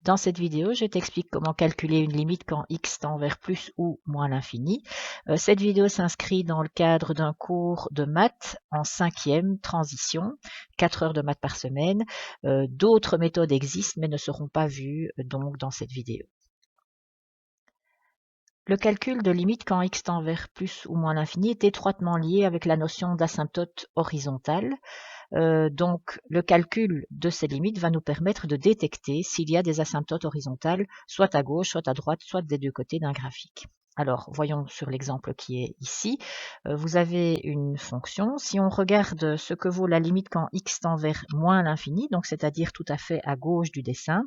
Dans cette vidéo, je t'explique comment calculer une limite quand x tend vers plus ou moins l'infini. Cette vidéo s'inscrit dans le cadre d'un cours de maths en 5e transition, 4 heures de maths par semaine. D'autres méthodes existent mais ne seront pas vues donc dans cette vidéo. Le calcul de limite quand x tend vers plus ou moins l'infini est étroitement lié avec la notion d'asymptote horizontale. Donc, le calcul de ces limites va nous permettre de détecter s'il y a des asymptotes horizontales, soit à gauche, soit à droite, soit des deux côtés d'un graphique. Alors, voyons sur l'exemple qui est ici. Vous avez une fonction. Si on regarde ce que vaut la limite quand x tend vers moins l'infini, donc c'est-à-dire tout à fait à gauche du dessin,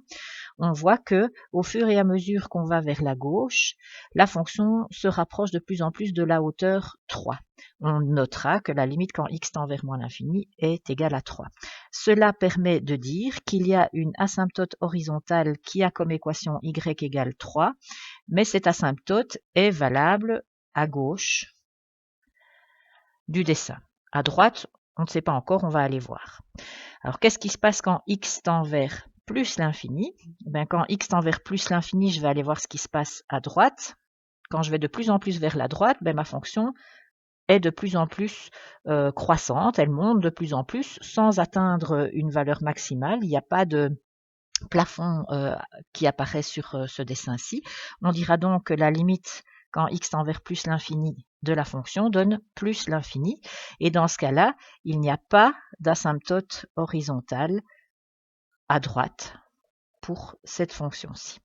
on voit que au fur et à mesure qu'on va vers la gauche, la fonction se rapproche de plus en plus de la hauteur 3. On notera que la limite quand x tend vers moins l'infini est égale à 3. Cela permet de dire qu'il y a une asymptote horizontale qui a comme équation y égale 3, mais cette asymptote est valable à gauche du dessin. À droite, on ne sait pas encore, on va aller voir. Alors, qu'est-ce qui se passe quand x tend vers plus l'infini? Quand x tend vers plus l'infini, je vais aller voir ce qui se passe à droite. Quand je vais de plus en plus vers la droite, ma fonction est de plus en plus croissante, elle monte de plus en plus sans atteindre une valeur maximale. Il n'y a pas de plafond qui apparaît sur ce dessin-ci. On dira donc que la limite quand x tend vers plus l'infini de la fonction donne plus l'infini. Et dans ce cas-là, il n'y a pas d'asymptote horizontale à droite pour cette fonction-ci.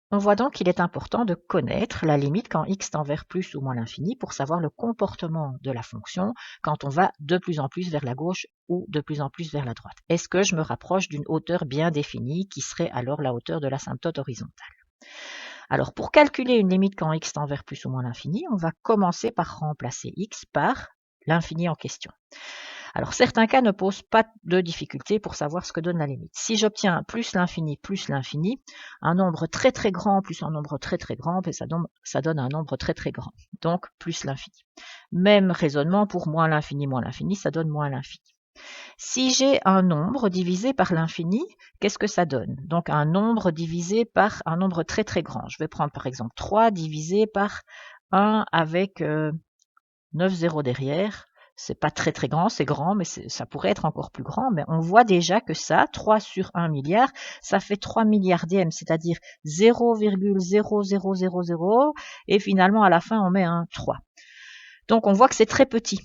On voit donc qu'il est important de connaître la limite quand x tend vers plus ou moins l'infini pour savoir le comportement de la fonction quand on va de plus en plus vers la gauche ou de plus en plus vers la droite. Est-ce que je me rapproche d'une hauteur bien définie qui serait alors la hauteur de l'asymptote horizontale? Alors pour calculer une limite quand x tend vers plus ou moins l'infini, on va commencer par remplacer x par l'infini en question. Alors certains cas ne posent pas de difficulté pour savoir ce que donne la limite. Si j'obtiens plus l'infini, un nombre très très grand plus un nombre très très grand, ça donne un nombre très très grand, donc plus l'infini. Même raisonnement pour moins l'infini, ça donne moins l'infini. Si j'ai un nombre divisé par l'infini, qu'est-ce que ça donne? Donc un nombre divisé par un nombre très très grand. Je vais prendre par exemple 3 divisé par 1 avec 9 zéros derrière. C'est pas très très grand, c'est grand, mais ça pourrait être encore plus grand. Mais on voit déjà que ça, 3 sur 1 milliard, ça fait 3 milliardièmes, c'est-à-dire 0,0000, et finalement à la fin on met un 3. Donc on voit que c'est très petit.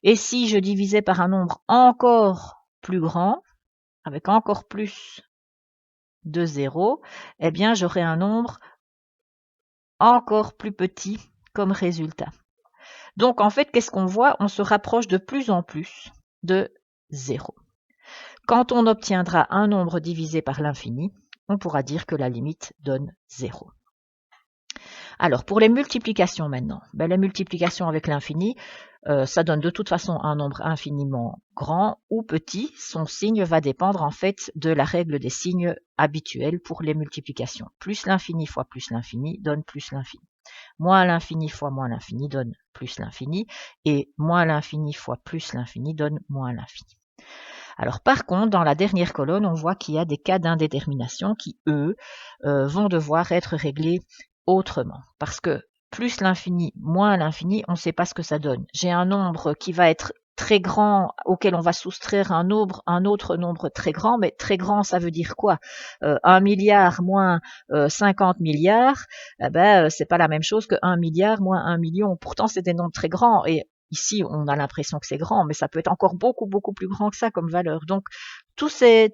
Et si je divisais par un nombre encore plus grand, avec encore plus de zéros, eh bien j'aurai un nombre encore plus petit comme résultat. Donc en fait, qu'est-ce qu'on voit? On se rapproche de plus en plus de 0. Quand on obtiendra un nombre divisé par l'infini, on pourra dire que la limite donne 0. Alors pour les multiplications maintenant, les multiplications avec l'infini, ça donne de toute façon un nombre infiniment grand ou petit. Son signe va dépendre en fait de la règle des signes habituels pour les multiplications. Plus l'infini fois plus l'infini donne plus l'infini. Moins l'infini fois moins l'infini donne plus l'infini, et moins l'infini fois plus l'infini donne moins l'infini. Alors par contre, dans la dernière colonne, on voit qu'il y a des cas d'indétermination qui, eux, vont devoir être réglés autrement. Parce que plus l'infini, moins l'infini, on ne sait pas ce que ça donne. J'ai un nombre qui va être très grand, auquel on va soustraire un autre nombre très grand, mais très grand, ça veut dire quoi? 1 milliard moins 50 milliards, c'est pas la même chose que 1 milliard moins 1 million. Pourtant, c'est des nombres très grands, et ici, on a l'impression que c'est grand, mais ça peut être encore beaucoup, beaucoup plus grand que ça comme valeur. Donc, toutes ces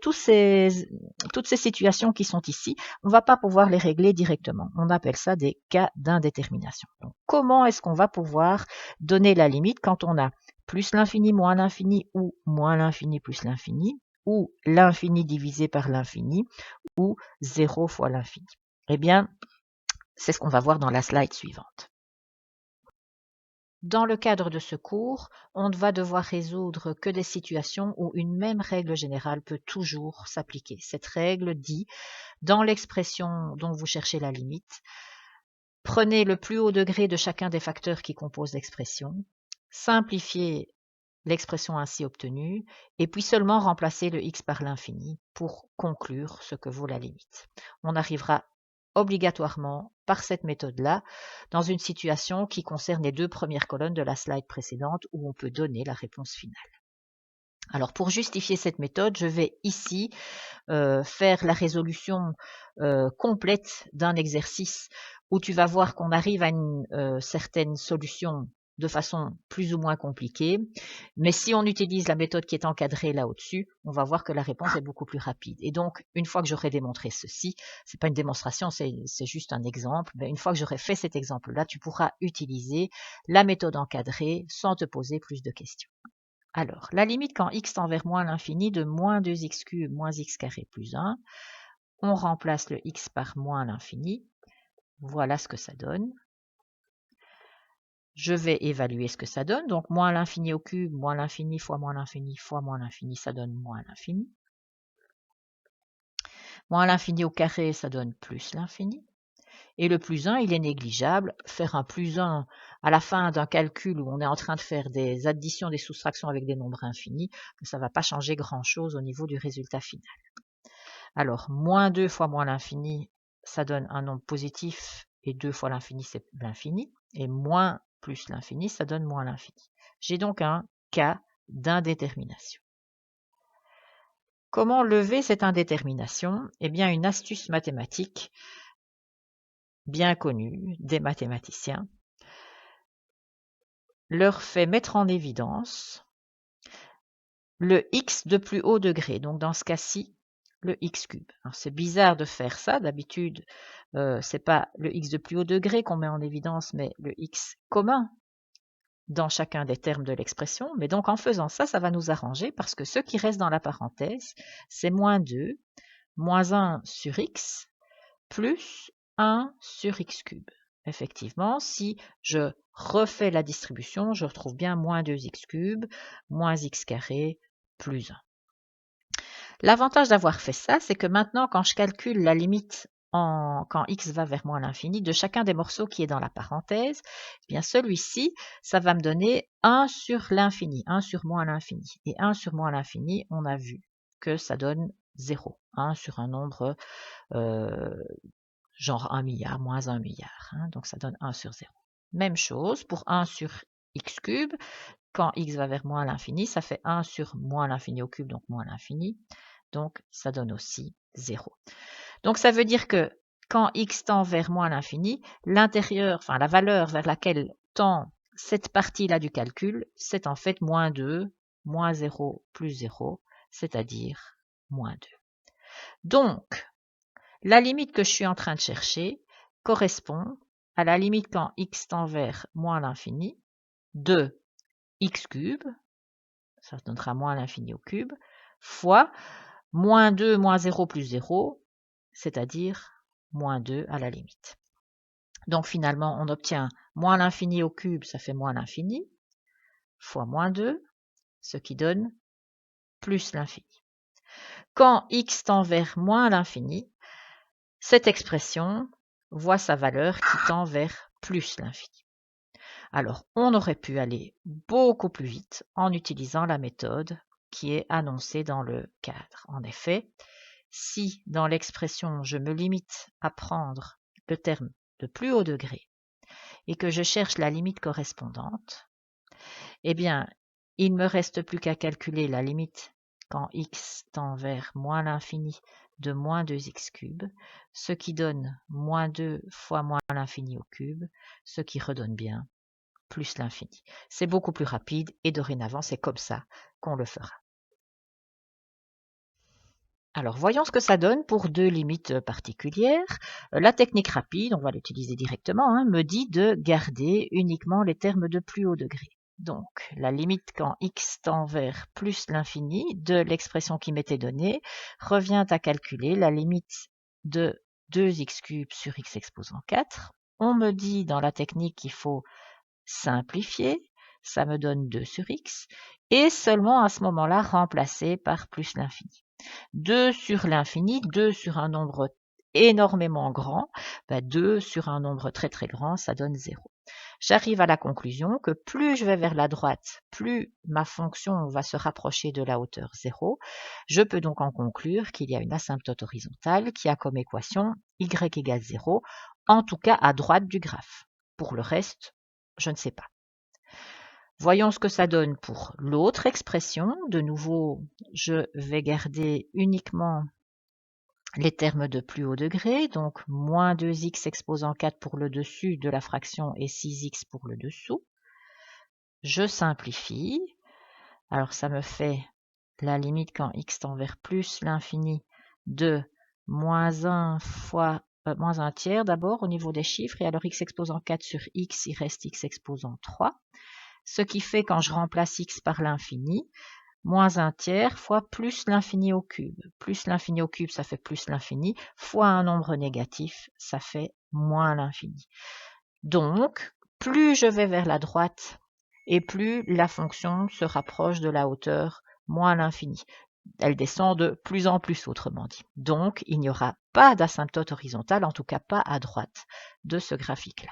situations qui sont ici, on ne va pas pouvoir les régler directement. On appelle ça des cas d'indétermination. Donc, comment est-ce qu'on va pouvoir donner la limite quand on a plus l'infini, moins l'infini, ou moins l'infini plus l'infini, ou l'infini divisé par l'infini, ou 0 fois l'infini? Eh bien, c'est ce qu'on va voir dans la slide suivante. Dans le cadre de ce cours, on ne va devoir résoudre que des situations où une même règle générale peut toujours s'appliquer. Cette règle dit, dans l'expression dont vous cherchez la limite, prenez le plus haut degré de chacun des facteurs qui composent l'expression, simplifiez l'expression ainsi obtenue, et puis seulement remplacer le x par l'infini pour conclure ce que vaut la limite. On arrivera obligatoirement par cette méthode-là dans une situation qui concerne les deux premières colonnes de la slide précédente où on peut donner la réponse finale. Alors pour justifier cette méthode, je vais ici faire la résolution complète d'un exercice où tu vas voir qu'on arrive à une certaine solution de façon plus ou moins compliquée. Mais si on utilise la méthode qui est encadrée là au-dessus, on va voir que la réponse est beaucoup plus rapide. Et donc, une fois que j'aurai démontré ceci, c'est pas une démonstration, c'est juste un exemple, mais une fois que j'aurai fait cet exemple-là, tu pourras utiliser la méthode encadrée sans te poser plus de questions. Alors, la limite quand x tend vers moins l'infini de moins 2x cube moins x carré plus 1, on remplace le x par moins l'infini. Voilà ce que ça donne. Je vais évaluer ce que ça donne. Donc, moins l'infini au cube, moins l'infini fois moins l'infini, ça donne moins l'infini. Moins l'infini au carré, ça donne plus l'infini. Et le plus 1, il est négligeable. Faire un plus 1 à la fin d'un calcul où on est en train de faire des additions, des soustractions avec des nombres infinis, ça ne va pas changer grand-chose au niveau du résultat final. Alors, moins 2 fois moins l'infini, ça donne un nombre positif, et 2 fois l'infini, c'est l'infini. Et moins plus l'infini, ça donne moins l'infini. J'ai donc un cas d'indétermination. Comment lever cette indétermination? Eh bien, une astuce mathématique bien connue des mathématiciens leur fait mettre en évidence le x de plus haut degré. Donc, dans ce cas-ci, le x cube. C'est bizarre de faire ça. D'habitude, c'est pas le x de plus haut degré qu'on met en évidence, mais le x commun dans chacun des termes de l'expression. Mais donc, en faisant ça, ça va nous arranger parce que ce qui reste dans la parenthèse, c'est moins 2, moins 1 sur x, plus 1 sur x cube. Effectivement, si je refais la distribution, je retrouve bien moins 2x cube, moins x carré, plus 1. L'avantage d'avoir fait ça, c'est que maintenant, quand je calcule la limite quand x va vers moins l'infini de chacun des morceaux qui est dans la parenthèse, eh bien celui-ci, ça va me donner 1 sur l'infini, 1 sur moins l'infini. Et 1 sur moins l'infini, on a vu que ça donne 0. 1 sur un nombre genre 1 milliard, moins 1 milliard. Donc ça donne 1 sur 0. Même chose pour 1 sur x cube. Quand x va vers moins l'infini, ça fait 1 sur moins l'infini au cube, donc moins l'infini. Donc, ça donne aussi 0. Donc, ça veut dire que quand x tend vers moins l'infini, l'intérieur, enfin la valeur vers laquelle tend cette partie-là du calcul, c'est en fait moins 2, moins 0 plus 0, c'est-à-dire moins 2. Donc, la limite que je suis en train de chercher correspond à la limite quand x tend vers moins l'infini de x cube, ça donnera moins l'infini au cube, fois moins 2 moins 0 plus 0, c'est-à-dire moins 2 à la limite. Donc finalement, on obtient moins l'infini au cube, ça fait moins l'infini, fois moins 2, ce qui donne plus l'infini. Quand x tend vers moins l'infini, cette expression voit sa valeur qui tend vers plus l'infini. Alors, on aurait pu aller beaucoup plus vite en utilisant la méthode qui est annoncée dans le cadre. En effet, si dans l'expression je me limite à prendre le terme de plus haut degré et que je cherche la limite correspondante, eh bien, il ne me reste plus qu'à calculer la limite quand x tend vers moins l'infini de moins 2x cube, ce qui donne moins 2 fois moins l'infini au cube, ce qui redonne bien plus l'infini. C'est beaucoup plus rapide et dorénavant, c'est comme ça qu'on le fera. Alors, voyons ce que ça donne pour deux limites particulières. La technique rapide, on va l'utiliser directement, me dit de garder uniquement les termes de plus haut degré. Donc, la limite quand x tend vers plus l'infini de l'expression qui m'était donnée revient à calculer la limite de 2x cube sur x exposant 4. On me dit dans la technique qu'il faut simplifier, ça me donne 2 sur x, et seulement à ce moment-là remplacer par plus l'infini. 2 sur l'infini, 2 sur un nombre énormément grand, 2 sur un nombre très très grand, ça donne 0. J'arrive à la conclusion que plus je vais vers la droite, plus ma fonction va se rapprocher de la hauteur 0. Je peux donc en conclure qu'il y a une asymptote horizontale qui a comme équation y égale 0, en tout cas à droite du graphe. Pour le reste, je ne sais pas. Voyons ce que ça donne pour l'autre expression. De nouveau, je vais garder uniquement les termes de plus haut degré, donc moins 2x exposant 4 pour le dessus de la fraction et 6x pour le dessous. Je simplifie. Alors ça me fait la limite quand x tend vers plus l'infini de moins 1 fois moins 1 tiers d'abord au niveau des chiffres, et alors x exposant 4 sur x, il reste x exposant 3. Ce qui fait, quand je remplace x par l'infini, moins 1 tiers fois plus l'infini au cube. Plus l'infini au cube, ça fait plus l'infini, fois un nombre négatif, ça fait moins l'infini. Donc, plus je vais vers la droite, et plus la fonction se rapproche de la hauteur moins l'infini. Elle descend de plus en plus, autrement dit. Donc, il n'y aura pas d'asymptote horizontale, en tout cas pas à droite de ce graphique-là.